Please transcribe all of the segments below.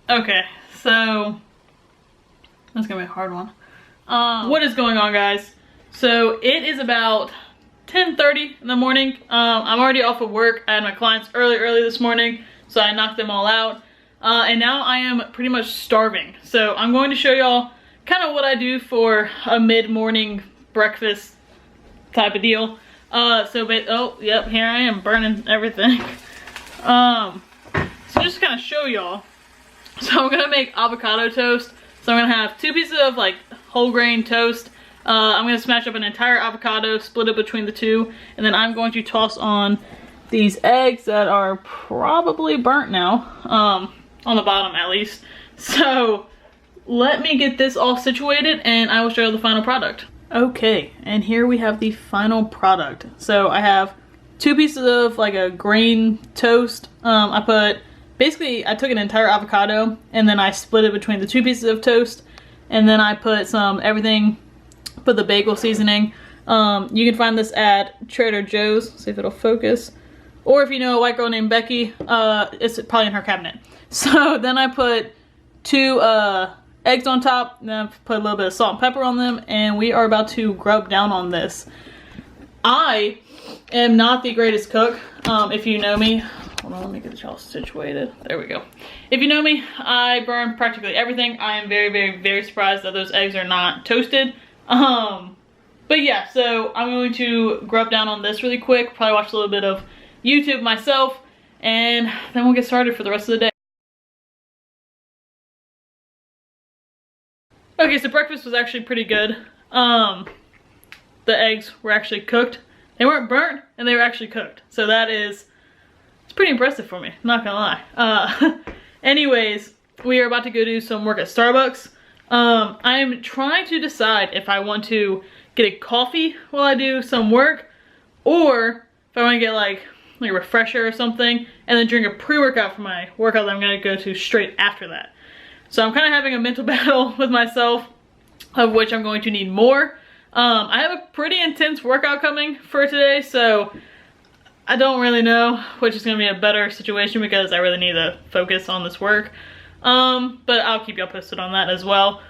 Okay, so that's gonna be a hard one. What is going on, guys? So it is about 10:30 in the morning. I'm already off of work. I had my clients early this morning, so I knocked them all out. And now I am pretty much starving. So I'm going to show y'all kind of what I do for a mid-morning breakfast type of deal. Oh, yep, here I am burning everything. So just kind of show y'all. So I'm gonna make avocado toast. So I'm gonna have 2 pieces of like whole grain toast. I'm gonna smash up an entire avocado, split it between the 2, and then I'm going to toss on these eggs that are probably burnt now, on the bottom at least. So let me get this all situated and I will show you the final product. Okay, and here we have the final product. So I have 2 pieces of like a grain toast. Basically I took an entire avocado and then I split it between the 2 pieces of toast, and then I put put the bagel seasoning. You can find this at Trader Joe's. See if it'll focus. Or if you know a white girl named Becky, it's probably in her cabinet. So then I put 2 eggs on top, and then I put a little bit of salt and pepper on them, and we are about to grub down on this. I am not the greatest cook. If you know me, hold on, let me get y'all situated. There we go. If you know me, I burn practically everything. I am very surprised that those eggs are not toasted. But yeah, so I'm going to grub down on this really quick, probably watch a little bit of YouTube myself, and then we'll get started for the rest of the day. Okay, so breakfast was actually pretty good. The eggs were actually cooked. They weren't burnt, and they were actually cooked. So it's pretty impressive for me, not gonna lie. Anyways, we are about to go do some work at Starbucks. I'm trying to decide if I want to get a coffee while I do some work, or if I want to get like a refresher or something, and then drink a pre-workout for my workout that I'm gonna go to straight after that. So I'm kind of having a mental battle with myself, of which I'm going to need more. I have a pretty intense workout coming for today, so I don't really know which is going to be a better situation because I really need to focus on this work. But I'll keep y'all posted on that as well.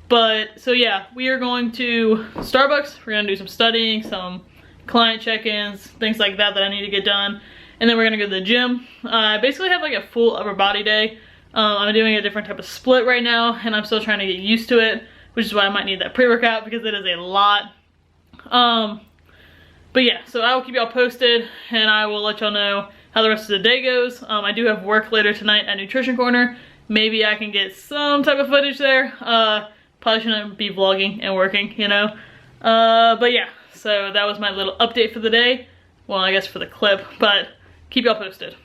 But so yeah, we are going to Starbucks. We're going to do some studying, some client check-ins, things like that I need to get done. And then we're going to go to the gym. I basically have like a full upper body day. I'm doing a different type of split right now, and I'm still trying to get used to it, which is why I might need that pre-workout because it is a lot. But yeah, so I will keep y'all posted, and I will let y'all know how the rest of the day goes. I do have work later tonight at Nutrition Corner. Maybe I can get some type of footage there. Probably shouldn't be vlogging and working, you know. But yeah, so that was my little update for the day. Well, I guess for the clip, but keep y'all posted.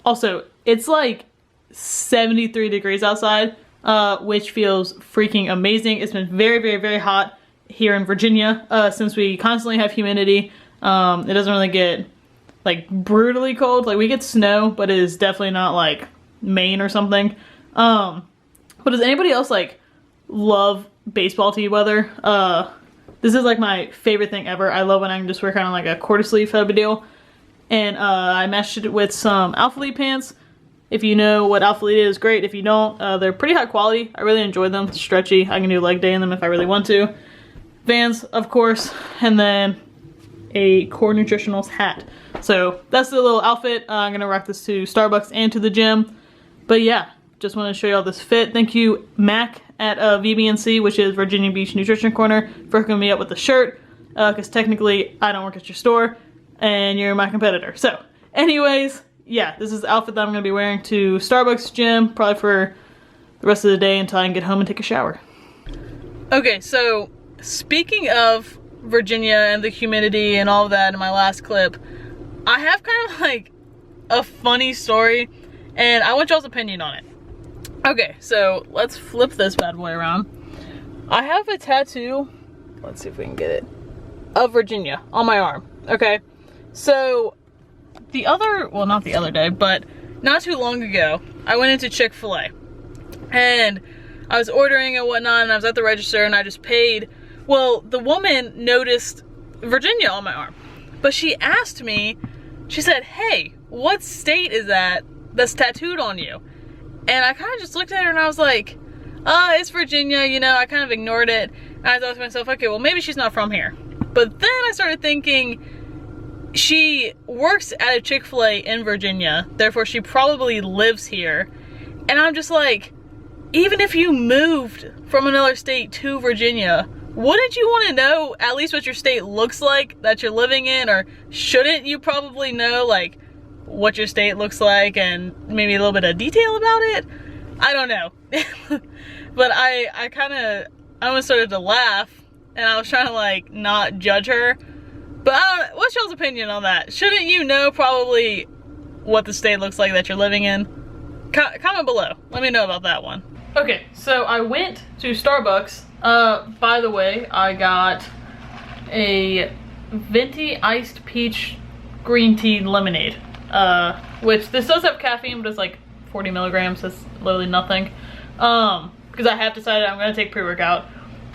Also, it's like 73 degrees outside, which feels freaking amazing. It's been very hot here in Virginia, since we constantly have humidity. It doesn't really get like brutally cold. Like we get snow, but it is definitely not like Maine or something. But does anybody else like love baseball tee weather? This is like my favorite thing ever. I love when I can just wear kind of like a quarter sleeve type of deal. And I matched it with some Alpha Elite pants. If you know what Alpha Elite is, great. If you don't, they're pretty high quality. I really enjoy them. Stretchy. I can do leg day in them if I really want to. Vans, of course, and then a Core Nutritionals hat. So that's the little outfit. I'm gonna rock this to Starbucks and to the gym. But yeah, just want to show you all this fit. Thank you, Mac at VBNC, which is Virginia Beach Nutrition Corner, for hooking me up with the shirt. Because technically, I don't work at your store, and you're my competitor. So, anyways, yeah, this is the outfit that I'm gonna be wearing to Starbucks gym, probably for the rest of the day until I can get home and take a shower. Okay, so speaking of Virginia and the humidity and all of that in my last clip, I have kind of like a funny story, and I want y'all's opinion on it. Okay, so let's flip this bad boy around. I have a tattoo, let's see if we can get it, of Virginia on my arm, okay? So not the other day, but not too long ago, I went into Chick-fil-A and I was ordering and whatnot, and I was at the register and I just paid. Well, the woman noticed Virginia on my arm, but she asked me, she said, "Hey, what state is that that's tattooed on you?" And I kind of just looked at her and I was like, it's Virginia, you know, I kind of ignored it. And I thought to myself, okay, well maybe she's not from here. But then I started thinking, she works at a Chick-fil-A in Virginia, therefore she probably lives here. And I'm just like, even if you moved from another state to Virginia, wouldn't you want to know at least what your state looks like that you're living in? Or shouldn't you probably know like what your state looks like and maybe a little bit of detail about it? I don't know. But I almost started to laugh, and I was trying to like not judge her. But what's y'all's opinion on that? Shouldn't you know probably what the state looks like that you're living in? Comment below. Let me know about that one. Okay, so I went to Starbucks. By the way, I got a venti iced peach green tea lemonade. Which this does have caffeine, but it's like 40 milligrams. That's literally nothing. Because I have decided I'm gonna take pre-workout.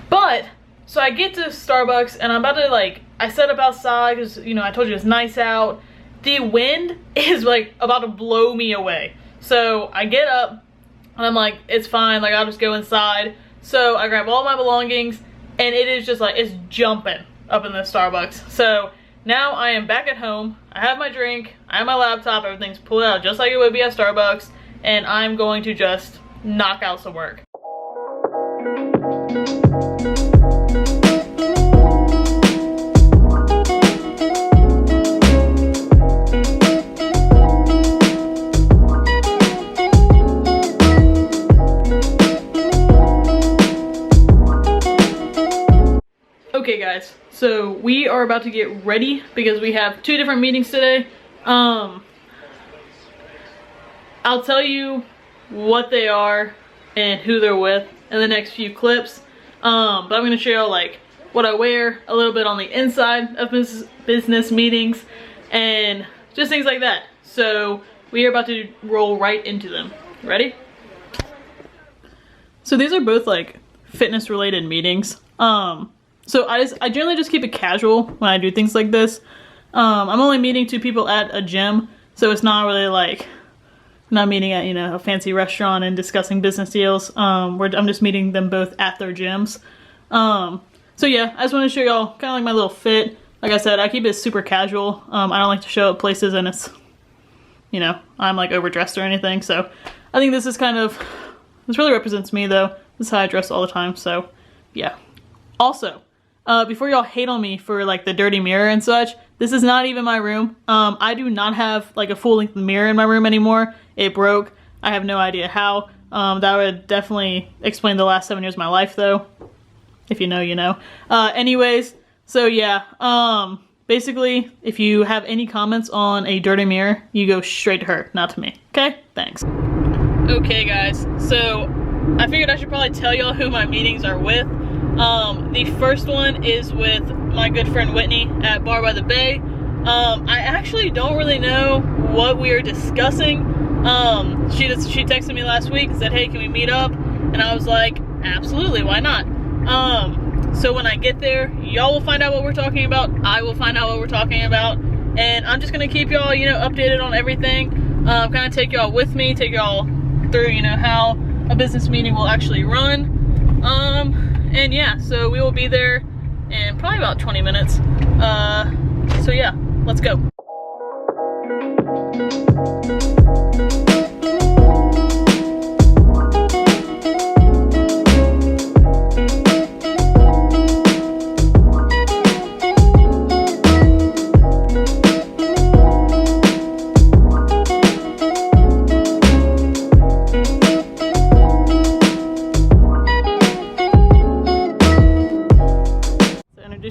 But so I get to Starbucks and I'm about to like, I set up outside because, you know, I told you it's nice out. The wind is like about to blow me away. So I get up and I'm like, it's fine, like I'll just go inside. So I grab all my belongings and it is just like, it's jumping up in the Starbucks. So now I am back at home. I have my drink, I have my laptop, everything's pulled out just like it would be at Starbucks, and I'm going to just knock out some work. Okay guys, so we are about to get ready because we have 2 different meetings today. I'll tell you what they are and who they're with in the next few clips. But I'm going to show you like what I wear, a little bit on the inside of business meetings, and just things like that. So we are about to roll right into them. Ready? So these are both like fitness related meetings. So I generally just keep it casual when I do things like this. I'm only meeting 2 people at a gym, so it's not really like, I'm not meeting at, you know, a fancy restaurant and discussing business deals. I'm just meeting them both at their gyms. So yeah, I just want to show y'all kind of like my little fit. Like I said, I keep it super casual. I don't like to show up places and it's, you know, I'm like overdressed or anything. So I think this is kind of, this really represents me though. This is how I dress all the time, so yeah. Also, before y'all hate on me for like the dirty mirror and such, this is not even my room. I do not have like a full length mirror in my room anymore. It broke. I have no idea how. That would definitely explain the last 7 years of my life though. If you know, you know. Anyways, so yeah, basically if you have any comments on a dirty mirror, you go straight to her, not to me. Okay, thanks. Okay guys, so I figured I should probably tell y'all who my meetings are with. The first one is with my good friend Whitney at Bar by the Bay. I actually don't really know what we are discussing. She texted me last week and said, hey, can we meet up? And I was like, absolutely, why not? So when I get there, y'all will find out what we're talking about. I will find out what we're talking about. And I'm just gonna keep y'all, you know, updated on everything. Kind of take y'all with me, take y'all through, you know, how a business meeting will actually run. And yeah, so we will be there in probably about 20 minutes. So yeah, let's go.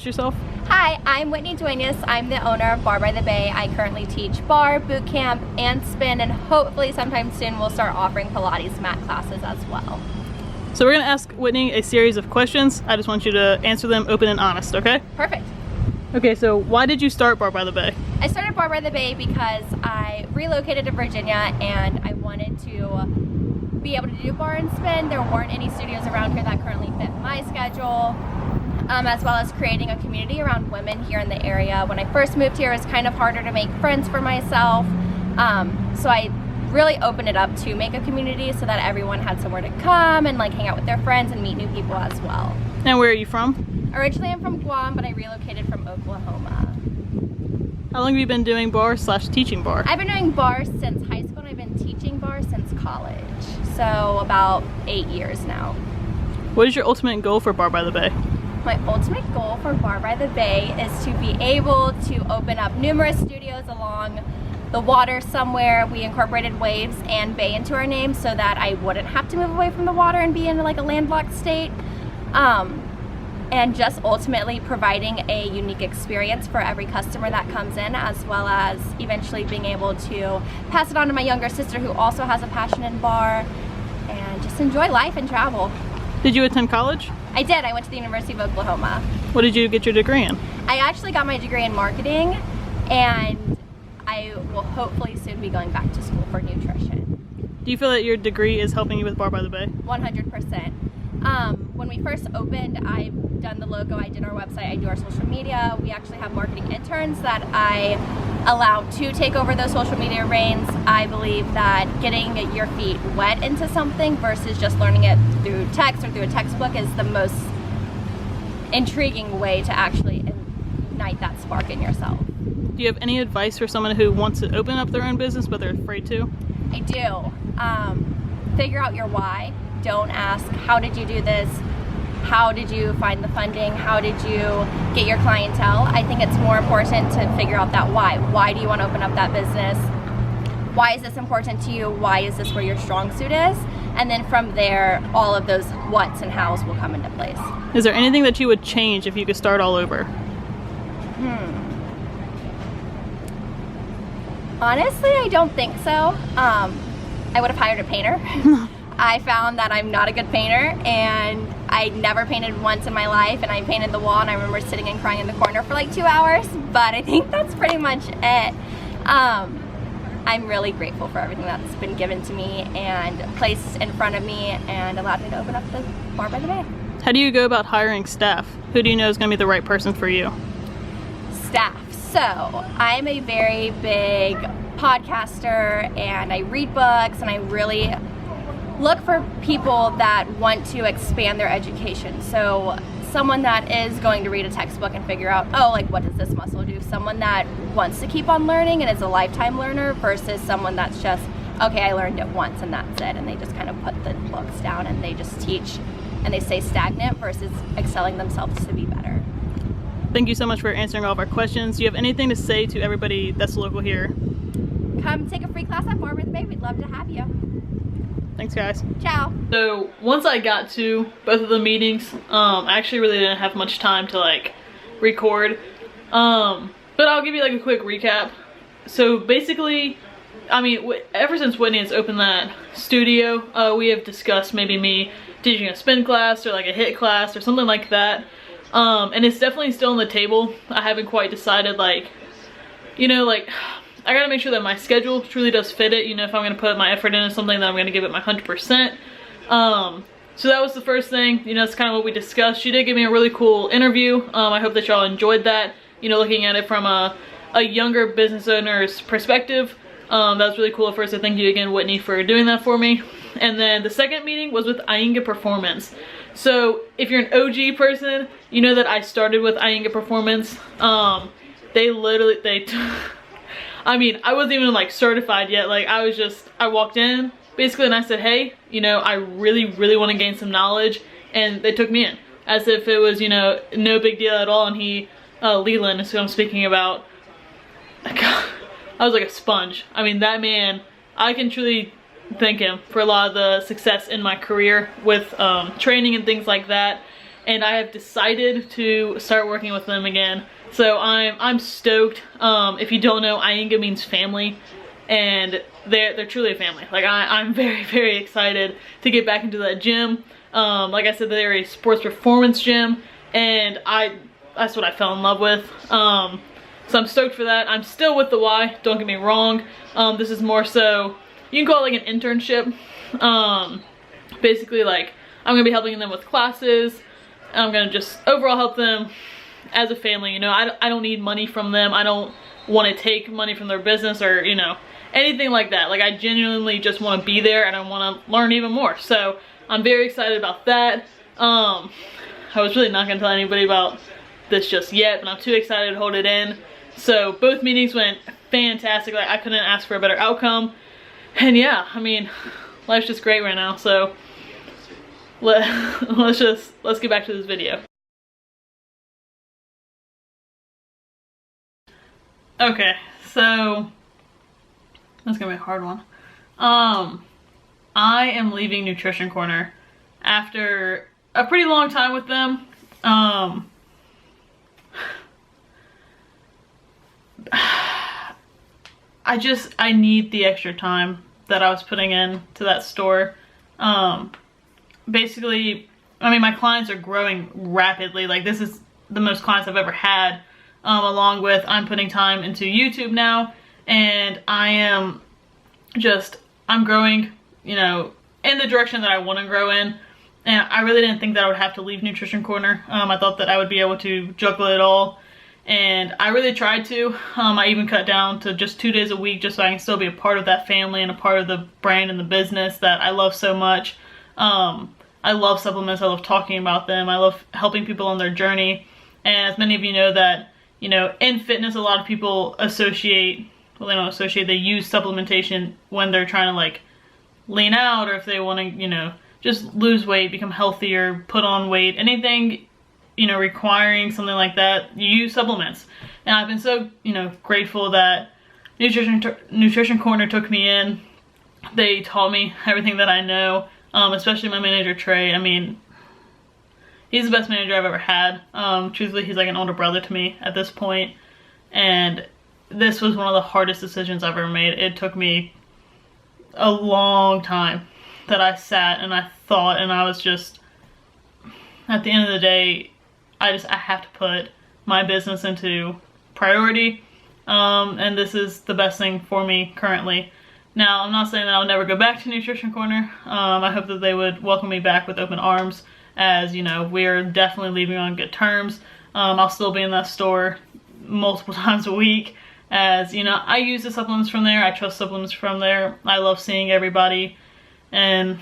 Yourself? Hi, I'm Whitney Duenas. I'm the owner of Bar by the Bay. I currently teach bar, boot camp, and spin, and hopefully sometime soon we'll start offering Pilates mat classes as well. So we're gonna ask Whitney a series of questions. I just want you to answer them open and honest, okay? Perfect. Okay, so why did you start Bar by the Bay? I started Bar by the Bay because I relocated to Virginia and I wanted to be able to do bar and spin. There weren't any studios around here that currently fit my schedule. As well as creating a community around women here in the area. When I first moved here, it was kind of harder to make friends for myself. So I really opened it up to make a community so that everyone had somewhere to come and like hang out with their friends and meet new people as well. And where are you from? Originally I'm from Guam, but I relocated from Oklahoma. How long have you been doing bar / teaching bar? I've been doing bar since high school, and I've been teaching bar since college. So about 8 years now. What is your ultimate goal for Bar by the Bay? My ultimate goal for Bar by the Bay is to be able to open up numerous studios along the water somewhere. We incorporated waves and bay into our name so that I wouldn't have to move away from the water and be in like a landlocked state. And just ultimately providing a unique experience for every customer that comes in, as well as eventually being able to pass it on to my younger sister who also has a passion in bar, and just enjoy life and travel. Did you attend college? I did. I went to the University of Oklahoma. What did you get your degree in? I actually got my degree in marketing, and I will hopefully soon be going back to school for nutrition. Do you feel that your degree is helping you with Bar by the Bay? 100%. When we first opened, I've done the logo, I did our website, I do our social media. We actually have marketing interns that I allow to take over those social media reins. I believe that getting your feet wet into something versus just learning it through text or through a textbook is the most intriguing way to actually ignite that spark in yourself. Do you have any advice for someone who wants to open up their own business but they're afraid to? I do. Figure out your why. Don't ask, how did you do this? How did you find the funding? How did you get your clientele? I think it's more important to figure out that why. Why do you want to open up that business? Why is this important to you? Why is this where your strong suit is? And then from there, all of those whats and hows will come into place. Is there anything that you would change if you could start all over? Honestly, I don't think so. I would have hired a painter. I found that I'm not a good painter, and I never painted once in my life, and I painted the wall and I remember sitting and crying in the corner for like 2 hours, but I think that's pretty much it. I'm really grateful for everything that's been given to me and placed in front of me and allowed me to open up the Bar by the Bay. How do you go about hiring staff? Who do you know is going to be the right person for you? Staff. So I'm a very big podcaster, and I read books, and I really look for people that want to expand their education. So someone that is going to read a textbook and figure out, oh, like what does this muscle do? Someone that wants to keep on learning and is a lifetime learner versus someone that's just, okay, I learned it once and that's it. And they just kind of put the books down and they just teach and they stay stagnant versus excelling themselves to be better. Thank you so much for answering all of our questions. Do you have anything to say to everybody that's local here? Come take a free class at Bar by the Bay. We'd love to have you. Thanks, guys. Ciao. So once I got to both of the meetings, I actually really didn't have much time to like record, but I'll give you like a quick recap. So basically, I mean, ever since Whitney has opened that studio, we have discussed maybe me teaching a spin class or like a hit class or something like that, and it's definitely still on the table. I haven't quite decided, like, you know, like, I gotta make sure that my schedule truly does fit it. You know, if I'm gonna put my effort into something, then I'm gonna give it my 100%. So that was the first thing. You know, that's kind of what we discussed. She did give me a really cool interview. I hope that y'all enjoyed that. You know, looking at it from a younger business owner's perspective. That was really cool at first. So thank you again, Whitney, for doing that for me. And then the second meeting was with Iyengar Performance. So if you're an OG person, you know that I started with Iyengar Performance. I mean, I wasn't even like certified yet. Like I walked in basically and I said, hey, you know, I really want to gain some knowledge. And they took me in as if it was, you know, no big deal at all. And he, Leland is who I'm speaking about. God, I was like a sponge. I mean, that man, I can truly thank him for a lot of the success in my career with training and things like that. And I have decided to start working with them again. So I'm stoked. If you don't know, Iyengar means family, and they're truly a family. Like I'm very excited to get back into that gym. Like I said, they're a sports performance gym, and that's what I fell in love with. So I'm stoked for that. I'm still with the Y, don't get me wrong. This is more so, you can call it like an internship. Basically, like, I'm gonna be helping them with classes. I'm gonna just overall help them as a family. You know, I don't need money from them. I don't want to take money from their business or, you know, anything like that. Like I genuinely just want to be there and I want to learn even more. So I'm very excited about that. I was really not gonna tell anybody about this just yet, but I'm too excited to hold it in. So both meetings went fantastic. Like I couldn't ask for a better outcome. And yeah, I mean, life's just great right now. So let's get back to this video. Okay, so that's gonna be a hard one. I am leaving Nutrition Corner after a pretty long time with them. I need the extra time that I was putting in to that store. Basically, I mean, my clients are growing rapidly. Like this is the most clients I've ever had, along with I'm putting time into YouTube now, and I'm growing, you know, in the direction that I want to grow in. And I really didn't think that I would have to leave Nutrition Corner. I thought that I would be able to juggle it all. And I really tried to. I even cut down to just 2 days a week just so I can still be a part of that family and a part of the brand and the business that I love so much. I love supplements. I love talking about them. I love helping people on their journey. And as many of you know that, you know, in fitness, a lot of people associate, well, they don't associate, they use supplementation when they're trying to like lean out, or if they want to, you know, just lose weight, become healthier, put on weight, anything, you know, requiring something like that, you use supplements. And I've been so, you know, grateful that Nutrition Corner took me in. They taught me everything that I know, especially my manager, Trey. I mean, he's the best manager I've ever had. Truthfully, he's like an older brother to me at this point. And this was one of the hardest decisions I've ever made. It took me a long time that I sat and I thought, and I was just, at the end of the day, I have to put my business into priority, and this is the best thing for me currently. Now, I'm not saying that I'll never go back to Nutrition Corner. I hope that they would welcome me back with open arms, as, you know, we're definitely leaving on good terms. I'll still be in that store multiple times a week, as, you know, I use the supplements from there. I trust supplements from there. I love seeing everybody, and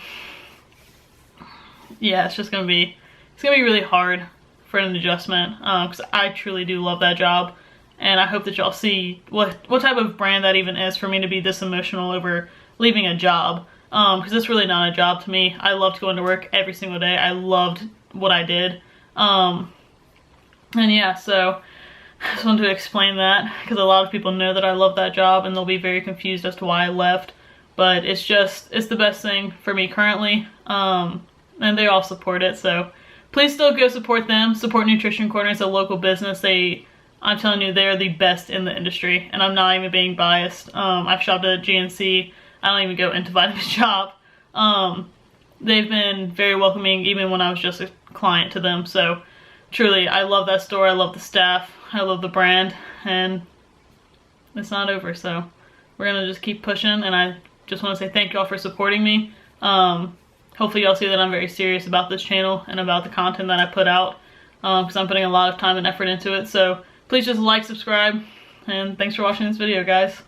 yeah, it's gonna be really hard for an adjustment, because I truly do love that job, and I hope that y'all see what type of brand that even is for me to be this emotional over leaving a job, because it's really not a job to me. I loved going to work every single day. I loved what I did, and yeah, so I just wanted to explain that, because a lot of people know that I love that job and they'll be very confused as to why I left, but it's the best thing for me currently, and they all support it. So please still go support them. Support Nutrition Corner. It's a local business. I'm telling you, they're the best in the industry, and I'm not even being biased. I've shopped at GNC. I don't even go into Vitamin Shop. They've been very welcoming even when I was just a client to them. So truly, I love that store. I love the staff. I love the brand, and it's not over. So we're gonna just keep pushing, and I just want to say thank y'all for supporting me. Hopefully y'all see that I'm very serious about this channel and about the content that I put out, because I'm putting a lot of time and effort into it. So please just like, subscribe, and thanks for watching this video, guys.